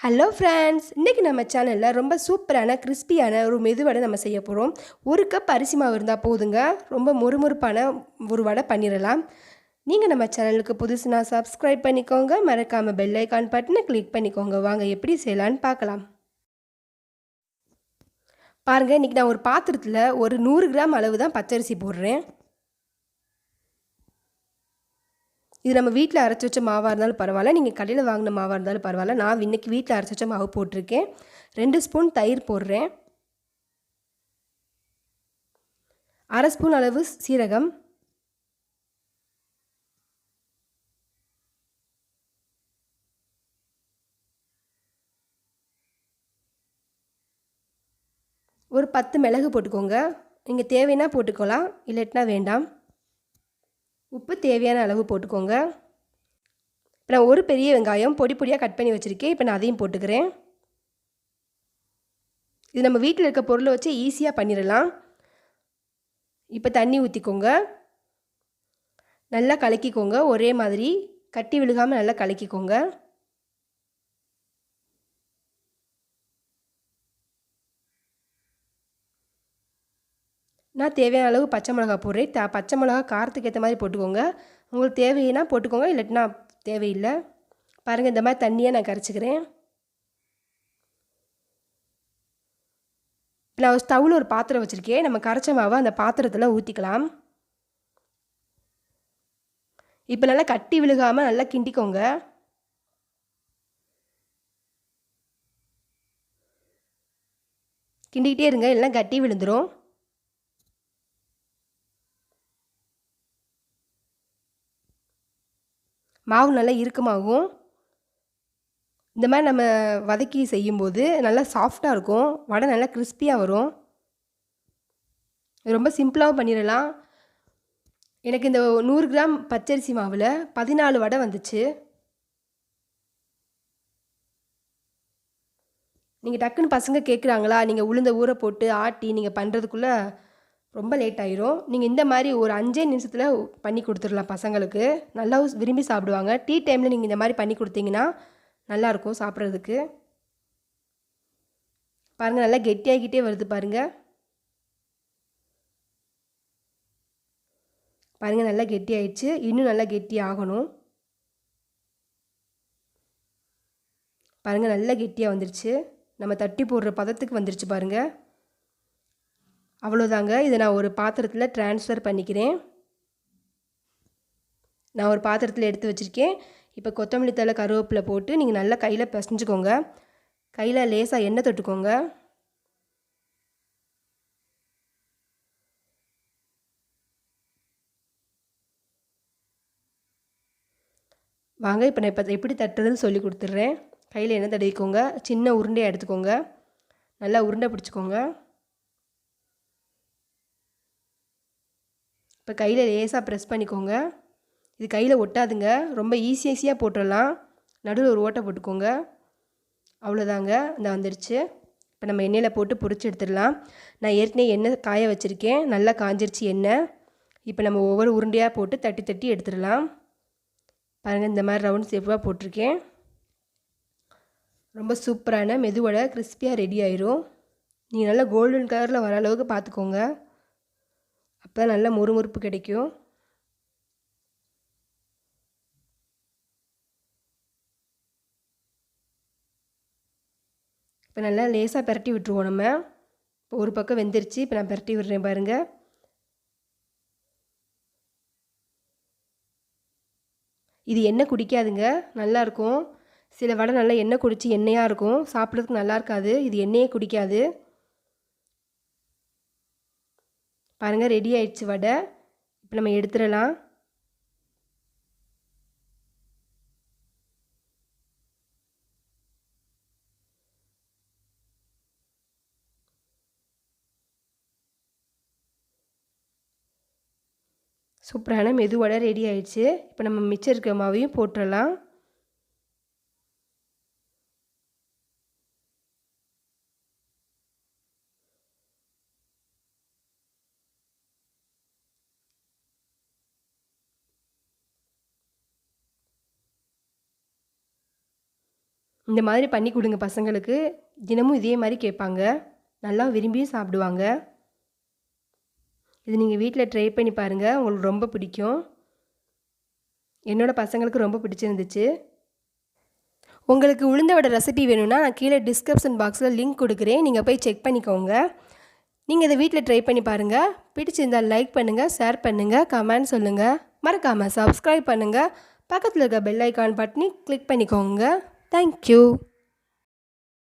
Hello friends, இன்றைக்கி நம்ம சேனலில் ரொம்ப சூப்பரான கிறிஸ்பியான ஒரு மெது வடை நம்ம செய்ய போகிறோம். ஒரு கப் அரிசி மாவு இருந்தால் போதுங்க, ரொம்ப மொறுமொறுப்பான ஒரு வடை பண்ணிடலாம். நீங்கள் நம்ம சேனலுக்கு புதுசுனா சப்ஸ்கிரைப் பண்ணிக்கோங்க, மறக்காமல் பெல் ஐக்கான் பட்டனை கிளிக் பண்ணிக்கோங்க. வாங்க எப்படி செய்யலான்னு பார்க்கலாம். பாருங்கள், இன்றைக்கி நான் ஒரு பாத்திரத்தில் ஒரு 100 கிராம் அளவு தான் பச்சரிசி போடுறேன். இது நம்ம வீட்டில் அரைச்சி வச்ச மாவாக இருந்தாலும் பரவாயில்ல, நீங்கள் கடையில் வாங்கின மாவாக இருந்தாலும் பரவாயில்ல. நான் இன்றைக்கி வீட்டில் அரைச்சி வச்ச மாவு போட்டிருக்கேன். 2 ஸ்பூன் தயிர் போடுறேன். 1/2 ஸ்பூன் அளவு சீரகம், ஒரு 10 மிளகு போட்டுக்கோங்க. நீங்கள் தேவைன்னா போட்டுக்கலாம், இல்லாட்டினா வேண்டாம். உப்பு தேவையான அளவு போட்டுக்கோங்க. இப்போ நான் ஒரு பெரிய வெங்காயம் பொடி பொடியாக கட் பண்ணி வச்சுருக்கேன். இப்போ நான் அதையும் போட்டுக்கிறேன். இது நம்ம வீட்டில் இருக்க பொருளை வச்சு ஈஸியாக பண்ணிடலாம். இப்போ தண்ணி ஊற்றிக்கோங்க, நல்லா கலக்கிக்கோங்க. ஒரே மாதிரி கட்டி விழுகாமல் நல்லா கலக்கிக்கோங்க. நான் தேவையான அளவு பச்சை மிளகா போடுறேன். பச்சை மிளகா காரத்துக்கு ஏற்ற மாதிரி போட்டுக்கோங்க. உங்களுக்கு தேவைன்னா போட்டுக்கோங்க, இல்லாட்டினா தேவையில்லை. பாருங்கள், இந்த மாதிரி தண்ணியாக நான் கரைச்சிக்கிறேன். இப்போ நான் ஸ்டவ்வில் ஒரு பாத்திரம் வச்சுருக்கேன். நம்ம கரைச்ச மாவை அந்த பாத்திரத்தில் ஊற்றிக்கலாம். இப்போ நல்லா கட்டி விழுகாமல் நல்லா கிண்டிக்கோங்க. கிண்டிக்கிட்டே இருங்க, இல்லைன்னா கட்டி விழுந்துடும். மாவு நல்லா இறுக்கமாகும். இந்த மாதிரி நம்ம வதக்கி செய்யும்போது நல்லா சாஃப்டாக இருக்கும். வடை நல்லா கிறிஸ்பியாக வரும். ரொம்ப சிம்பிளாகவும் பண்ணிடலாம். எனக்கு இந்த 100 கிராம் பச்சரிசி மாவில் 14 வடை வந்துச்சு. நீங்கள் டக்குன்னு பசங்க கேட்குறாங்களா, நீங்கள் உளுந்த ஊற போட்டு ஆட்டி நீங்கள் பண்ணுறதுக்குள்ளே ரொம்ப லேட் ஆயிரும். நீங்கள் இந்த மாதிரி ஒரு 5 நிமிஷத்தில் பண்ணி கொடுத்துடலாம். பசங்களுக்கு நல்லா விரும்பி சாப்பிடுவாங்க. டீ டைமில் நீங்கள் இந்த மாதிரி பண்ணி கொடுத்தீங்கன்னா நல்லாயிருக்கும் சாப்பிட்றதுக்கு. பாருங்கள், நல்லா கெட்டியாகிக்கிட்டே வருது பாருங்கள். பாருங்கள், நல்லா கெட்டி ஆயிடுச்சு. இன்னும் நல்லா கெட்டி ஆகணும். பாருங்கள், நல்லா கெட்டியாக வந்துருச்சு. நம்ம தட்டி போடுற பதத்துக்கு வந்துருச்சு பாருங்கள். அவ்வளோதாங்க. இதை நான் ஒரு பாத்திரத்தில் ட்ரான்ஸ்ஃபர் பண்ணிக்கிறேன். நான் ஒரு பாத்திரத்தில் எடுத்து வச்சுருக்கேன். இப்போ கொத்தமல்லி தழை, கருவேப்பிலை போட்டு நீங்கள் நல்லா கையில் பிசைஞ்சுக்கோங்க. கையில் லேசாக எண்ணெய் தொட்டுக்கோங்க. வாங்க, இப்போ நான் எப்படி தட்டுறதுன்னு சொல்லி கொடுத்துட்றேன். கையில் எண்ணெய் தடவிக்கோங்க. சின்ன உருண்டையாக எடுத்துக்கோங்க. நல்லா உருண்டை பிடிச்சிக்கோங்க. இப்போ கையில் லேசாக ப்ரெஸ் பண்ணிக்கோங்க. இது கையில் ஒட்டாதுங்க, ரொம்ப ஈஸியாக போட்டுடலாம். நடுவில் ஒரு ஓட்டை போட்டுக்கோங்க. அவ்வளோதாங்க, இந்த வந்துருச்சு. இப்போ நம்ம எண்ணெயில் போட்டு பொரிச்சு எடுத்துடலாம். நான் ஏற்கனவே எண்ணெய் காய வச்சுருக்கேன். நல்லா காஞ்சிருச்சு எண்ணெய். இப்போ நம்ம ஒவ்வொரு உருண்டையாக போட்டு தட்டி தட்டி எடுத்துடலாம். பாருங்கள், இந்த மாதிரி ரவுண்ட் ஷேப்பாக போட்டிருக்கேன். ரொம்ப சூப்பரான மெதுவடை கிறிஸ்பியாக ரெடி ஆயிரும். நீங்கள் நல்லா கோல்டன் கலரில் வர அளவுக்கு பார்த்துக்கோங்க. அப்போ தான் நல்லா மொறுமொறுப்பு கிடைக்கும். இப்போ நல்லா லேசாக பரட்டி விட்டுருவோம் நம்ம. இப்போ ஒரு பக்கம் வெந்துருச்சு. இப்போ நான் பரட்டி விடுறேன் பாருங்கள். இது எண்ணெய் குடிக்காதுங்க, நல்லாயிருக்கும். சில வடை நல்லா எண்ணெய் குடித்து எண்ணெயாக இருக்கும், சாப்பிட்றதுக்கு நல்லா இருக்காது. இது எண்ணெயே குடிக்காது. பாருங்கள், ரெடி ஆயிடுச்சு வடை. இப்போ நம்ம எடுத்துடலாம். சூப்பரான மெது வடை ரெடி ஆயிடுச்சு. இப்போ நம்ம மிச்சம் இருக்க மாவையும் போட்டுடலாம். இந்த மாதிரி பண்ணி கொடுங்க பசங்களுக்கு. தினமும் இதே மாதிரி கேட்பாங்க. நல்லா விரும்பியும் சாப்பிடுவாங்க. இது நீங்கள் வீட்டில் ட்ரை பண்ணி பாருங்கள், உங்களுக்கு ரொம்ப பிடிக்கும். என்னோடய பசங்களுக்கு ரொம்ப பிடிச்சிருந்துச்சு. உங்களுக்கு உளுந்த வடை ரெசிபி வேணும்னா நான் கீழே டிஸ்கிரிப்ஷன் பாக்ஸில் லிங்க் கொடுக்குறேன், நீங்கள் போய் செக் பண்ணிக்கோங்க. நீங்கள் இதை வீட்டில் ட்ரை பண்ணி பாருங்கள். பிடிச்சிருந்தால் லைக் பண்ணுங்கள், ஷேர் பண்ணுங்கள், கமெண்ட் சொல்லுங்கள். மறக்காமல் சப்ஸ்கிரைப் பண்ணுங்கள். பக்கத்தில் இருக்க பெல் ஐக்கான் பட்டனை கிளிக் பண்ணிக்கோங்க. தேங்க்யூ.